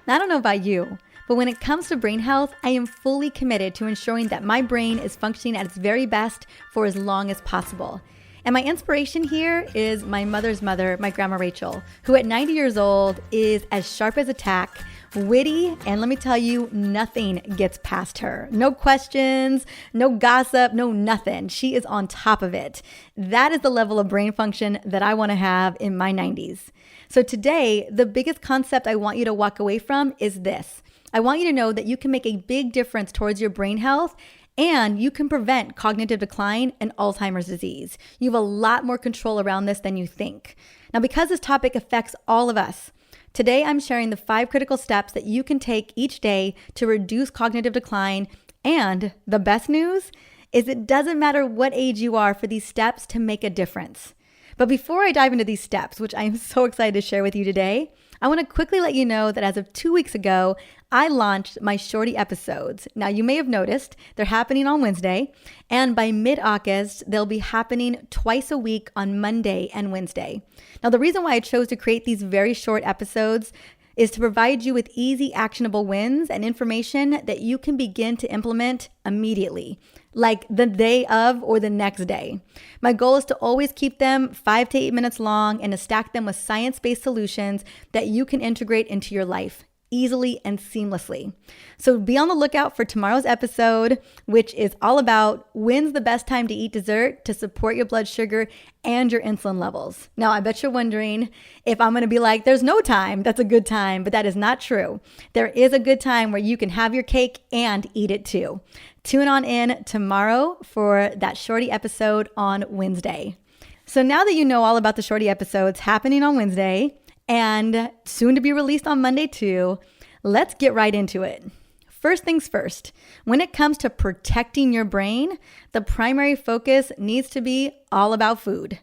Now, I don't know about you, but when it comes to brain health, I am fully committed to ensuring that my brain is functioning at its very best for as long as possible. And my inspiration here is my mother's mother, my grandma Rachel, who at 90 years old is as sharp as a tack, witty, and let me tell you, nothing gets past her. No questions, no gossip, no nothing. She is on top of it. That is the level of brain function that I want to have in my 90s. So today, the biggest concept I want you to walk away from is this. I want you to know that you can make a big difference towards your brain health, and you can prevent cognitive decline and Alzheimer's disease. You have a lot more control around this than you think. Now, because this topic affects all of us, today I'm sharing the 5 critical steps that you can take each day to reduce cognitive decline. And the best news is it doesn't matter what age you are for these steps to make a difference. But before I dive into these steps, which I am so excited to share with you today, I want to quickly let you know that as of 2 weeks ago, I launched my shorty episodes. Now, you may have noticed they're happening on Wednesday, and by mid-August, they'll be happening twice a week on Monday and Wednesday. Now, the reason why I chose to create these very short episodes is to provide you with easy, actionable wins and information that you can begin to implement immediately, like the day of or the next day. My goal is to always keep them 5 to 8 minutes long and to stack them with science-based solutions that you can integrate into your life easily and seamlessly. So be on the lookout for tomorrow's episode, which is all about when's the best time to eat dessert to support your blood sugar and your insulin levels. Now, I bet you're wondering if I'm going to be like, there's no time that's a good time, but that is not true. There is a good time where you can have your cake and eat it too. Tune on in tomorrow for that shorty episode on Wednesday. So now that you know all about the shorty episodes happening on Wednesday, and soon to be released on Monday too, let's get right into it. First things first, when it comes to protecting your brain, the primary focus needs to be all about food.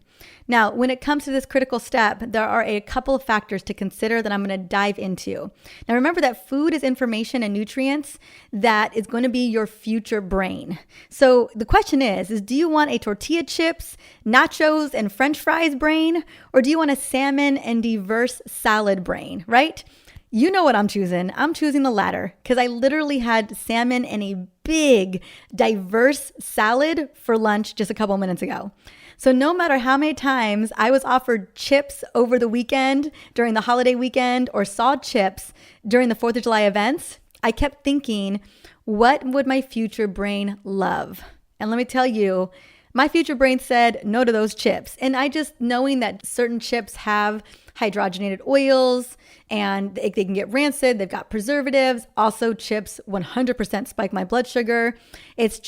Now, when it comes to this critical step, there are a couple of factors to consider that I'm going to dive into. Now, remember that food is information and nutrients that is going to be your future brain. So the question is do you want a tortilla chips, nachos, and French fries brain, or do you want a salmon and diverse salad brain, right? You know what I'm choosing. I'm choosing the latter because I literally had salmon and a big, diverse salad for lunch just a couple minutes ago. So no matter how many times I was offered chips over the weekend, during the holiday weekend, or saw chips during the 4th of July events, I kept thinking, what would my future brain love? And let me tell you, my future brain said no to those chips. And I just knowing that certain chips have hydrogenated oils and they can get rancid, they've got preservatives. Also, chips 100% spike my blood sugar. It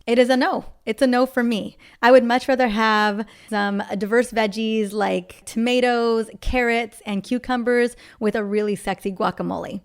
is a no. It's a no for me. I would much rather have some diverse veggies like tomatoes, carrots, and cucumbers with a really sexy guacamole.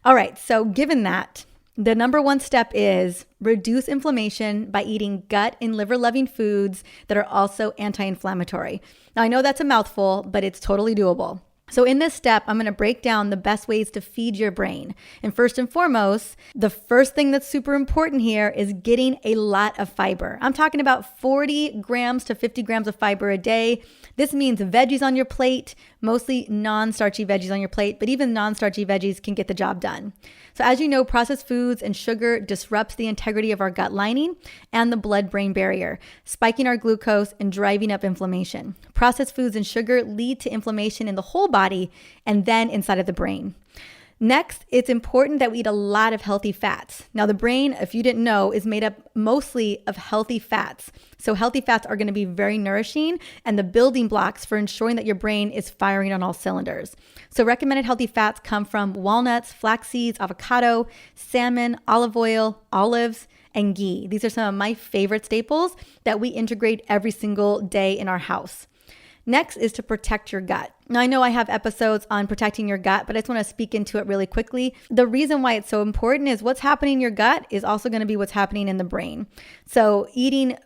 All right, so given that, the number 1 step is reduce inflammation by eating gut and liver-loving foods that are also anti-inflammatory. Now, I know that's a mouthful, but it's totally doable. So in this step, I'm going to break down the best ways to feed your brain. And first and foremost, the first thing that's super important here is getting a lot of fiber. I'm talking about 40 grams to 50 grams of fiber a day. This means veggies on your plate, mostly non-starchy veggies on your plate, but even non-starchy veggies can get the job done. So as you know, processed foods and sugar disrupts the integrity of our gut lining and the blood-brain barrier, spiking our glucose and driving up inflammation. Processed foods and sugar lead to inflammation in the whole body and then inside of the brain. Next, it's important that we eat a lot of healthy fats. Now, the brain, if you didn't know, is made up mostly of healthy fats. So healthy fats are going to be very nourishing and the building blocks for ensuring that your brain is firing on all cylinders. So recommended healthy fats come from walnuts, flax seeds, avocado, salmon, olive oil, olives, and ghee. These are some of my favorite staples that we integrate every single day in our house. Next is to protect your gut. Now, I know I have episodes on protecting your gut, but I just want to speak into it really quickly. The reason why it's so important is what's happening in your gut is also going to be what's happening in the brain. So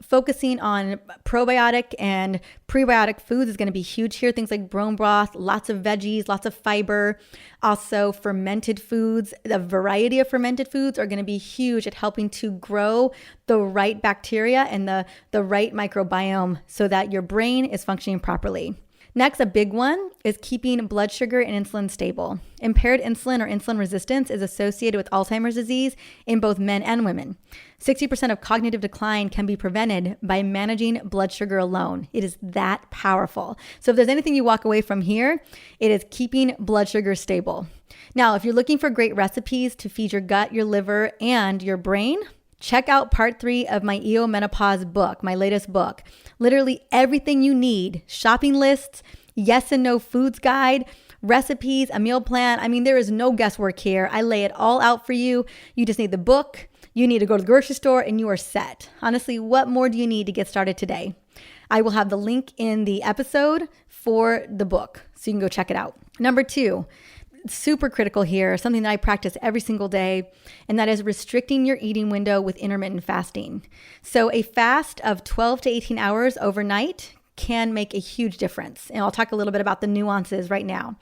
focusing on probiotic and prebiotic foods is going to be huge here. Things like bone broth, lots of veggies, lots of fiber. Also fermented foods, the variety of fermented foods are going to be huge at helping to grow the right bacteria and the right microbiome so that your brain is functioning properly. Next, a big one is keeping blood sugar and insulin stable. Impaired insulin or insulin resistance is associated with Alzheimer's disease in both men and women. 60% of cognitive decline can be prevented by managing blood sugar alone. It is that powerful. So if there's anything you walk away from here, it is keeping blood sugar stable. Now, if you're looking for great recipes to feed your gut, your liver, and your brain, check out part 3 of my EO Menopause book, my latest book. Literally everything you need, shopping lists, yes and no foods guide, recipes, a meal plan. I mean, there is no guesswork here. I lay it all out for you. You just need the book. You need to go to the grocery store and you are set. Honestly, what more do you need to get started today? I will have the link in the episode for the book, so you can go check it out. Number 2, super critical here, something that I practice every single day, and that is restricting your eating window with intermittent fasting. So a fast of 12 to 18 hours overnight can make a huge difference. And I'll talk a little bit about the nuances right now.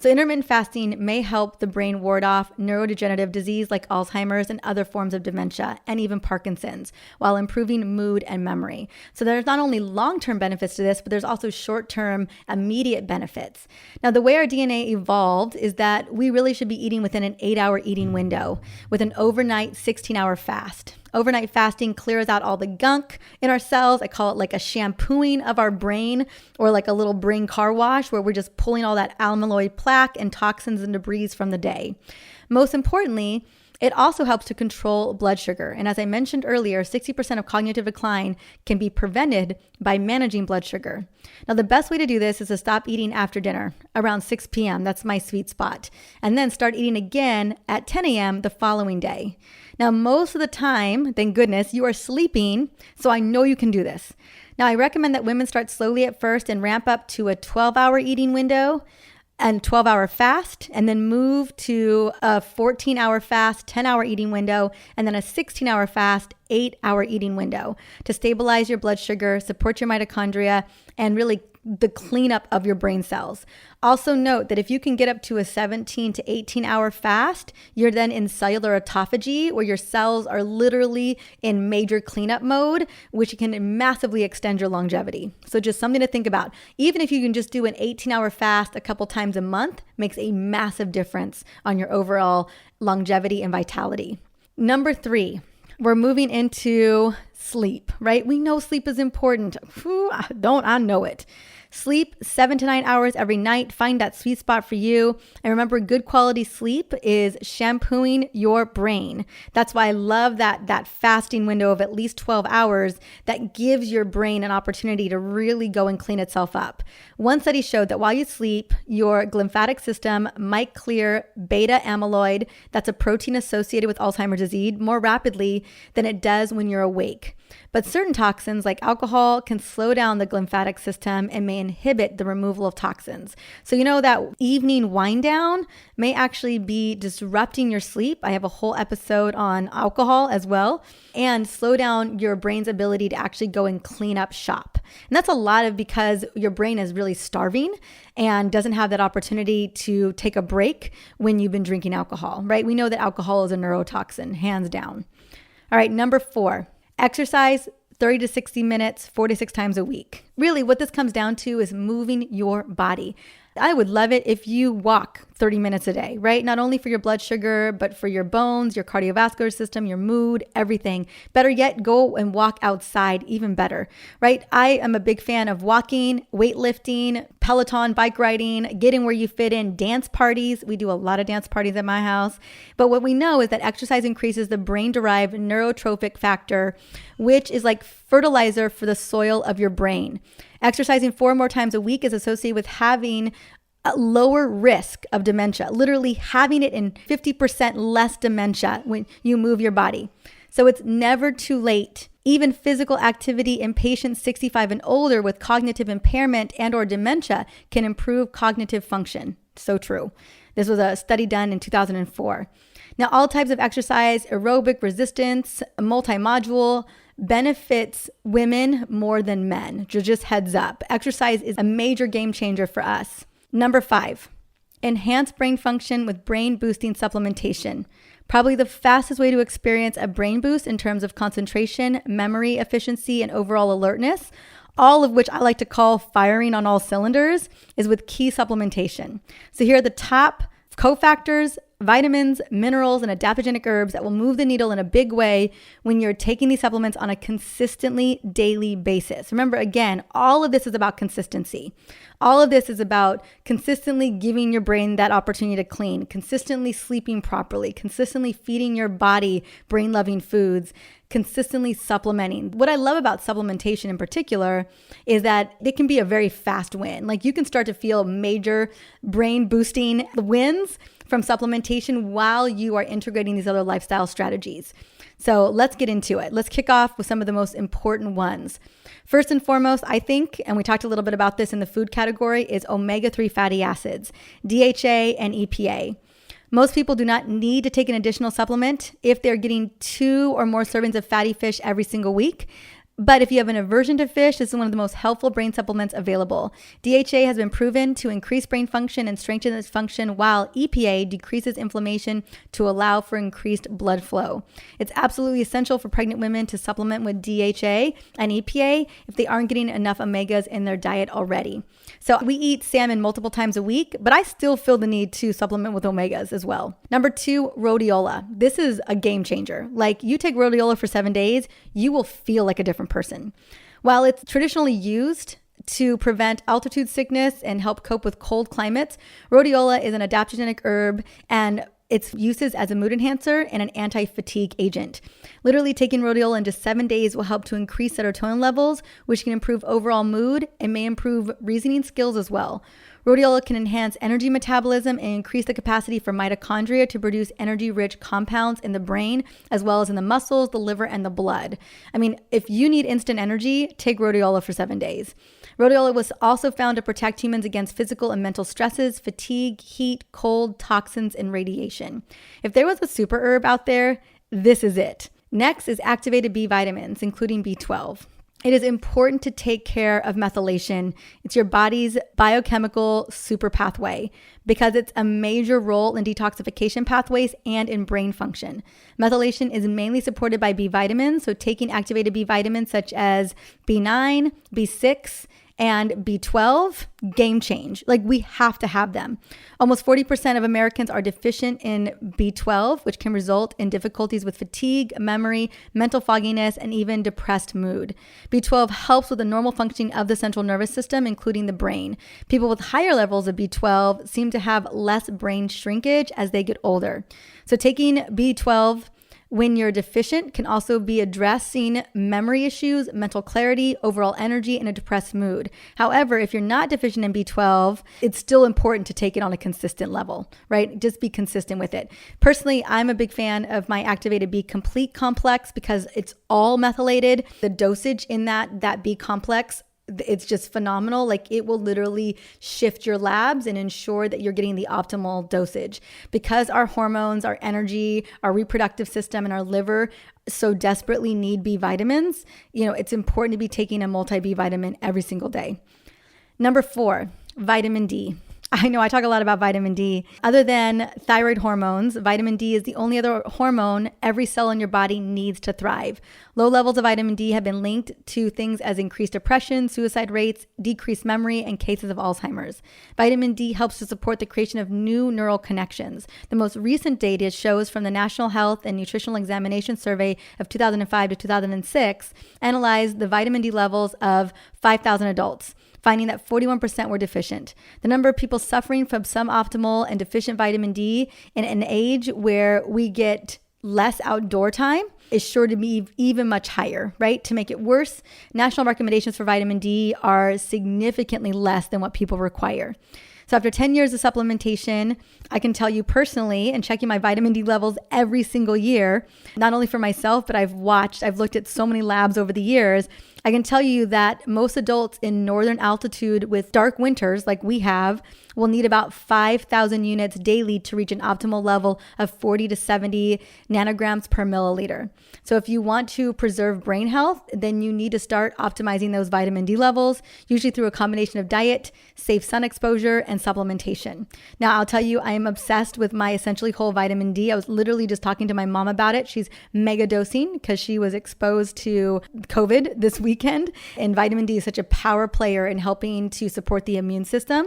So intermittent fasting may help the brain ward off neurodegenerative disease like Alzheimer's and other forms of dementia and even Parkinson's, while improving mood and memory. So there's not only long-term benefits to this, but there's also short-term immediate benefits. Now, the way our DNA evolved is that we really should be eating within an 8-hour eating window with an overnight 16-hour fast. Overnight fasting clears out all the gunk in our cells. I call it like a shampooing of our brain, or like a little brain car wash where we're just pulling all that amyloid plaque and toxins and debris from the day. Most importantly, it also helps to control blood sugar. And as I mentioned earlier, 60% of cognitive decline can be prevented by managing blood sugar. Now, the best way to do this is to stop eating after dinner around 6 p.m. That's my sweet spot. And then start eating again at 10 a.m. the following day. Now, most of the time, thank goodness, you are sleeping, so I know you can do this. Now, I recommend that women start slowly at first and ramp up to a 12-hour eating window and 12-hour fast, and then move to a 14-hour fast, 10-hour eating window, and then a 16-hour fast, 8-hour eating window to stabilize your blood sugar, support your mitochondria, and really the cleanup of your brain cells. Also note that if you can get up to a 17 to 18-hour fast, you're then in cellular autophagy, where your cells are literally in major cleanup mode, which can massively extend your longevity. So just something to think about. Even if you can just do an 18-hour fast a couple times a month, makes a massive difference on your overall longevity and vitality. Number 3, we're moving into sleep, right? We know sleep is important. I know it. Sleep 7 to 9 hours every night. Find that sweet spot for you. And remember, good quality sleep is shampooing your brain. That's why I love that fasting window of at least 12 hours that gives your brain an opportunity to really go and clean itself up. One study showed that while you sleep, your glymphatic system might clear beta amyloid, that's a protein associated with Alzheimer's disease, more rapidly than it does when you're awake. But certain toxins like alcohol can slow down the glymphatic system and may inhibit the removal of toxins. So you know that evening wind down may actually be disrupting your sleep. I have a whole episode on alcohol as well, and slow down your brain's ability to actually go and clean up shop. And that's a lot of because your brain is really starving and doesn't have that opportunity to take a break when you've been drinking alcohol, right? We know that alcohol is a neurotoxin, hands down. All right, number 4. Exercise 30 to 60 minutes, 4 to 6 times a week. Really, what this comes down to is moving your body. I would love it if you walk 30 minutes a day, right? Not only for your blood sugar, but for your bones, your cardiovascular system, your mood, everything. Better yet, go and walk outside, even better, right? I am a big fan of walking, weightlifting, Peloton, bike riding, getting where you fit in, dance parties. We do a lot of dance parties at my house. But what we know is that exercise increases the brain-derived neurotrophic factor, which is like fertilizer for the soil of your brain. Exercising 4 more times a week is associated with having a lower risk of dementia, literally having it in 50% less dementia when you move your body. So it's never too late. Even physical activity in patients 65 and older with cognitive impairment and or dementia can improve cognitive function. So true. This was a study done in 2004. Now, all types of exercise, aerobic, resistance, multi-module, benefits women more than men. Just heads up. Exercise is a major game changer for us. Number 5, enhance brain function with brain boosting supplementation. Probably the fastest way to experience a brain boost in terms of concentration, memory efficiency, and overall alertness. all of which I like to call firing on all cylinders, is with key supplementation. So here are the top cofactors, vitamins, minerals, and adaptogenic herbs that will move the needle in a big way when you're taking these supplements on a consistently daily basis. Remember, again, all of this is about consistency. All of this is about consistently giving your brain that opportunity to clean, consistently sleeping properly, consistently feeding your body brain-loving foods, consistently supplementing. What I love about supplementation in particular is that it can be a very fast win. Like you can start to feel major brain boosting wins from supplementation while you are integrating these other lifestyle strategies. So let's get into it. Let's kick off with some of the most important ones. First and foremost, I think, and we talked a little bit about this in the food category, is omega-3 fatty acids, DHA and EPA. Most people do not need to take an additional supplement if they're getting 2 or more servings of fatty fish every single week. But if you have an aversion to fish, this is one of the most helpful brain supplements available. DHA has been proven to increase brain function and strengthen its function, while EPA decreases inflammation to allow for increased blood flow. It's absolutely essential for pregnant women to supplement with DHA and EPA if they aren't getting enough omegas in their diet already. So we eat salmon multiple times a week, but I still feel the need to supplement with omegas as well. Number 2, rhodiola. This is a game changer. Like you take rhodiola for 7 days, you will feel like a different person. While it's traditionally used to prevent altitude sickness and help cope with cold climates, rhodiola is an adaptogenic herb and its uses as a mood enhancer and an anti-fatigue agent. Literally taking rhodiola in just 7 days will help to increase serotonin levels, which can improve overall mood and may improve reasoning skills as well. Rhodiola can enhance energy metabolism and increase the capacity for mitochondria to produce energy-rich compounds in the brain, as well as in the muscles, the liver, and the blood. I mean, if you need instant energy, take rhodiola for 7 days. Rhodiola was also found to protect humans against physical and mental stresses, fatigue, heat, cold, toxins, and radiation. If there was a super herb out there, this is it. Next is activated B vitamins, including B12. It is important to take care of methylation. It's your body's biochemical super pathway because it's a major role in detoxification pathways and in brain function. Methylation is mainly supported by B vitamins, so taking activated B vitamins such as B9, B6, and B12, game change. Like we have to have them. Almost 40% of Americans are deficient in B12, which can result in difficulties with fatigue, memory, mental fogginess, and even depressed mood. B12 helps with the normal functioning of the central nervous system, including the brain. People with higher levels of B12 seem to have less brain shrinkage as they get older. So taking B12 when you're deficient can also be addressing memory issues, mental clarity, overall energy, and a depressed mood. However, if you're not deficient in B12, it's still important to take it on a consistent level, right? Just be consistent with it. Personally, I'm a big fan of my Activated B Complete complex because it's all methylated. The dosage in that B complex, it's just phenomenal. Like it will literally shift your labs and ensure that you're getting the optimal dosage. Because our hormones, our energy, our reproductive system, and our liver so desperately need B vitamins, it's important to be taking a multi-B vitamin every single day. Number 4, vitamin D. I know I talk a lot about vitamin D. Other than thyroid hormones, vitamin D is the only other hormone every cell in your body needs to thrive. Low levels of vitamin D have been linked to things as increased depression, suicide rates, decreased memory, and cases of Alzheimer's. Vitamin D helps to support the creation of new neural connections. The most recent data shows from the National Health and Nutritional Examination Survey of 2005 to 2006 analyzed the vitamin D levels of 5,000 adults, finding that 41% were deficient. The number of people suffering from suboptimal and deficient vitamin D in an age where we get less outdoor time is sure to be even much higher, right? To make it worse, national recommendations for vitamin D are significantly less than what people require. So after 10 years of supplementation, I can tell you personally, and checking my vitamin D levels every single year, not only for myself, but I've looked at so many labs over the years, I can tell you that most adults in northern altitude with dark winters like we have will need about 5,000 units daily to reach an optimal level of 40 to 70 nanograms per milliliter. So if you want to preserve brain health, then you need to start optimizing those vitamin D levels, usually through a combination of diet, safe sun exposure, and supplementation. Now, I'll tell you, I am obsessed with my Essentially Whole vitamin D. I was literally just talking to my mom about it. She's mega dosing because she was exposed to COVID this week weekend. And vitamin D is such a power player in helping to support the immune system.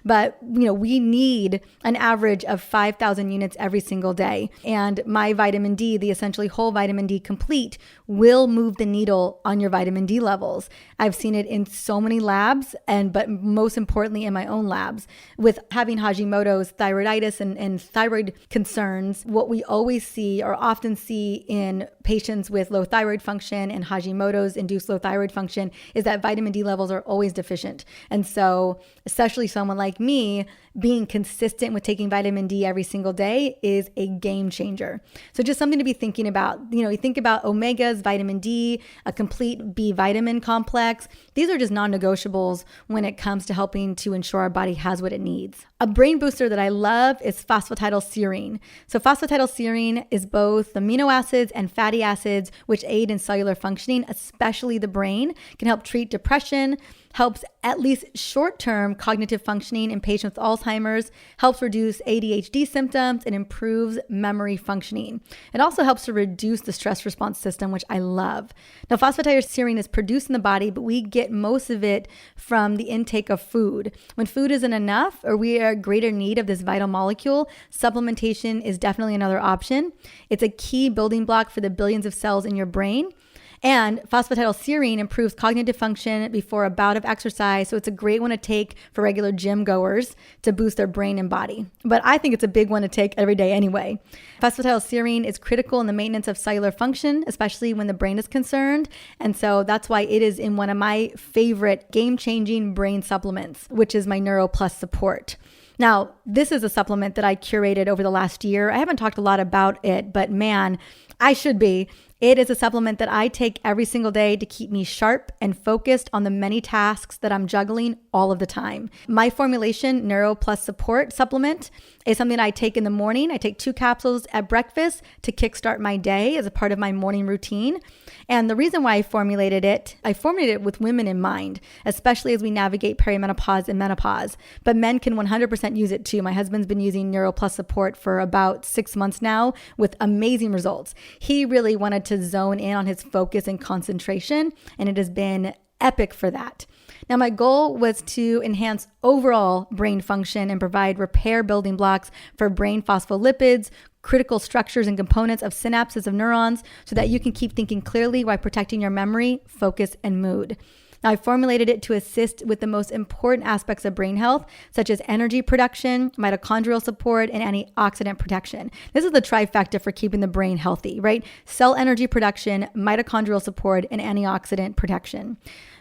But, we need an average of 5,000 units every single day. And my vitamin D, the essentially whole vitamin D complete, will move the needle on your vitamin D levels. I've seen it in so many labs, but most importantly in my own labs. With having Hashimoto's, thyroiditis, and thyroid concerns, what we always see or often see in patients with low thyroid function and Hashimoto's induced low thyroid function is that vitamin D levels are always deficient. And so, especially someone like me, being consistent with taking vitamin D every single day is a game changer. So just something to be thinking about. You think about omegas, vitamin D, a complete B vitamin complex. These are just non-negotiables when it comes to helping to ensure our body has what it needs. A brain booster that I love is phosphatidylserine. So phosphatidylserine is both amino acids and fatty acids, which aid in cellular functioning, especially the brain, can help treat depression, helps at least short-term cognitive functioning in patients with Alzheimer's, helps reduce ADHD symptoms, and improves memory functioning. It also helps to reduce the stress response system, which I love. Now, phosphatidylserine is produced in the body, but we get most of it from the intake of food. When food isn't enough or we are in greater need of this vital molecule, supplementation is definitely another option. It's a key building block for the billions of cells in your brain. And phosphatidylserine improves cognitive function before a bout of exercise. So it's a great one to take for regular gym goers to boost their brain and body. But I think it's a big one to take every day anyway. Phosphatidylserine is critical in the maintenance of cellular function, especially when the brain is concerned. And so that's why it is in one of my favorite game-changing brain supplements, which is my Neuroplus support. Now, this is a supplement that I curated over the last year. I haven't talked a lot about it, but man, I should be. It is a supplement that I take every single day to keep me sharp and focused on the many tasks that I'm juggling all of the time. My formulation, Neuroplus Support Supplement, is something I take in the morning. I take 2 capsules at breakfast to kickstart my day as a part of my morning routine. And the reason why I formulated it with women in mind, especially as we navigate perimenopause and menopause. But men can 100% use it too. My husband's been using Neuroplus Support for about 6 months now with amazing results. He really wanted to zone in on his focus and concentration, and it has been epic for that. Now, my goal was to enhance overall brain function and provide repair building blocks for brain phospholipids, critical structures and components of synapses of neurons, so that you can keep thinking clearly while protecting your memory, focus, and mood. Now, I formulated it to assist with the most important aspects of brain health, such as energy production, mitochondrial support, and antioxidant protection. This is the trifecta for keeping the brain healthy, right? Cell energy production, mitochondrial support, and antioxidant protection.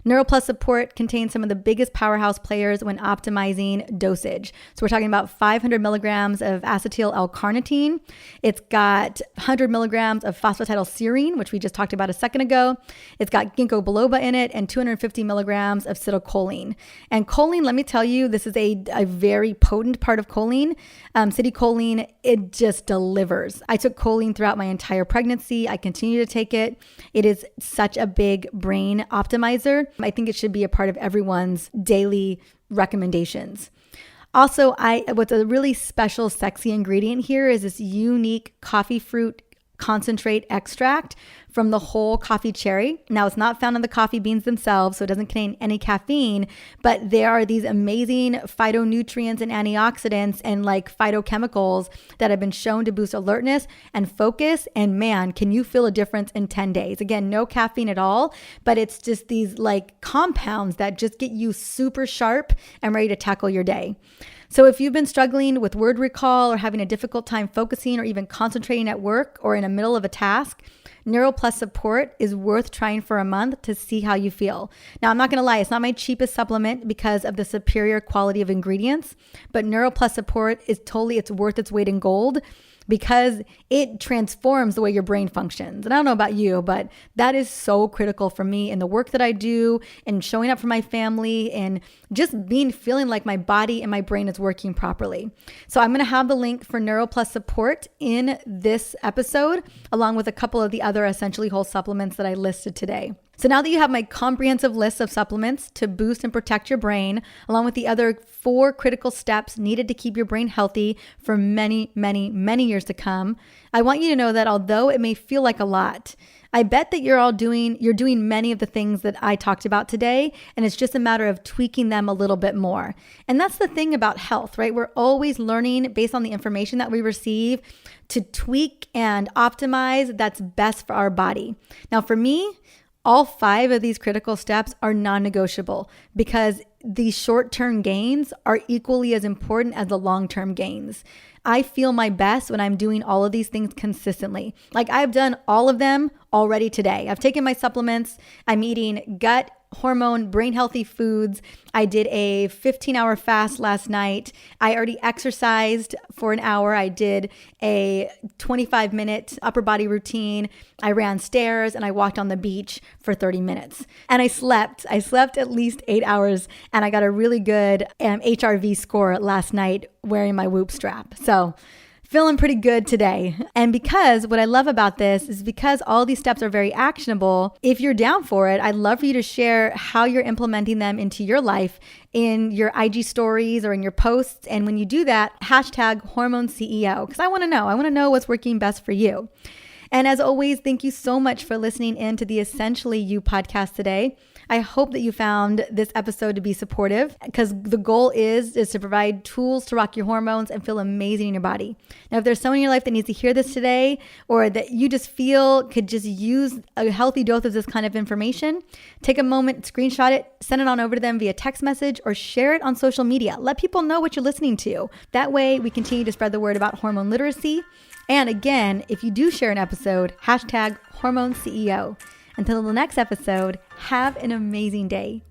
Neuroplus Support contains some of the biggest powerhouse players when optimizing dosage. So we're talking about 500 milligrams of acetyl L-carnitine. It's got 100 milligrams of phosphatidylserine, which we just talked about a second ago. It's got ginkgo biloba in it and 250 milligrams of acetylcholine. And choline, let me tell you, this is a very potent part of choline. Acetylcholine, it just delivers. I took choline throughout my entire pregnancy. I continue to take it. It is such a big brain optimizer. I think it should be a part of everyone's daily recommendations. Also, what's a really special, sexy ingredient here is this unique coffee fruit concentrate extract from the whole coffee cherry. Now, it's not found in the coffee beans themselves, so it doesn't contain any caffeine, but there are these amazing phytonutrients and antioxidants and phytochemicals that have been shown to boost alertness and focus. And man, can you feel a difference in 10 days? Again, no caffeine at all, but it's just these compounds that just get you super sharp and ready to tackle your day. So if you've been struggling with word recall or having a difficult time focusing or even concentrating at work or in the middle of a task, Neuroplus Support is worth trying for a month to see how you feel. Now, I'm not going to lie, it's not my cheapest supplement because of the superior quality of ingredients, but Neuroplus Support is it's worth its weight in gold because it transforms the way your brain functions. And I don't know about you, but that is so critical for me in the work that I do and showing up for my family and just feeling like my body and my brain is working properly. So I'm going to have the link for Neuroplus Support in this episode, along with a couple of the other essentially whole supplements that I listed today. So now that you have my comprehensive list of supplements to boost and protect your brain, along with the other 4 critical steps needed to keep your brain healthy for many, many, many years to come, I want you to know that although it may feel like a lot, I bet that you're doing many of the things that I talked about today, and it's just a matter of tweaking them a little bit more. And that's the thing about health, right? We're always learning based on the information that we receive to tweak and optimize that's best for our body. Now, for me, all 5 of these critical steps are non-negotiable because the short-term gains are equally as important as the long-term gains. I feel my best when I'm doing all of these things consistently. Like I've done all of them already today. I've taken my supplements. I'm eating gut, hormone, brain healthy foods. I did a 15-hour fast last night. I already exercised for an hour. I did a 25-minute upper body routine. I ran stairs and I walked on the beach for 30 minutes. And I slept at least 8 hours, and I got a really good HRV score last night wearing my Whoop strap. So feeling pretty good today. And because what I love about this is because all these steps are very actionable, if you're down for it, I'd love for you to share how you're implementing them into your life in your IG stories or in your posts. And when you do that, hashtag hormone CEO, because I want to know what's working best for you. And as always, thank you so much for listening in to the Essentially You podcast today. I hope that you found this episode to be supportive because the goal is to provide tools to rock your hormones and feel amazing in your body. Now, if there's someone in your life that needs to hear this today or that you just feel could just use a healthy dose of this kind of information, take a moment, screenshot it, send it on over to them via text message or share it on social media. Let people know what you're listening to. That way we continue to spread the word about hormone literacy. And again, if you do share an episode, hashtag hormone CEO. Until the next episode, have an amazing day.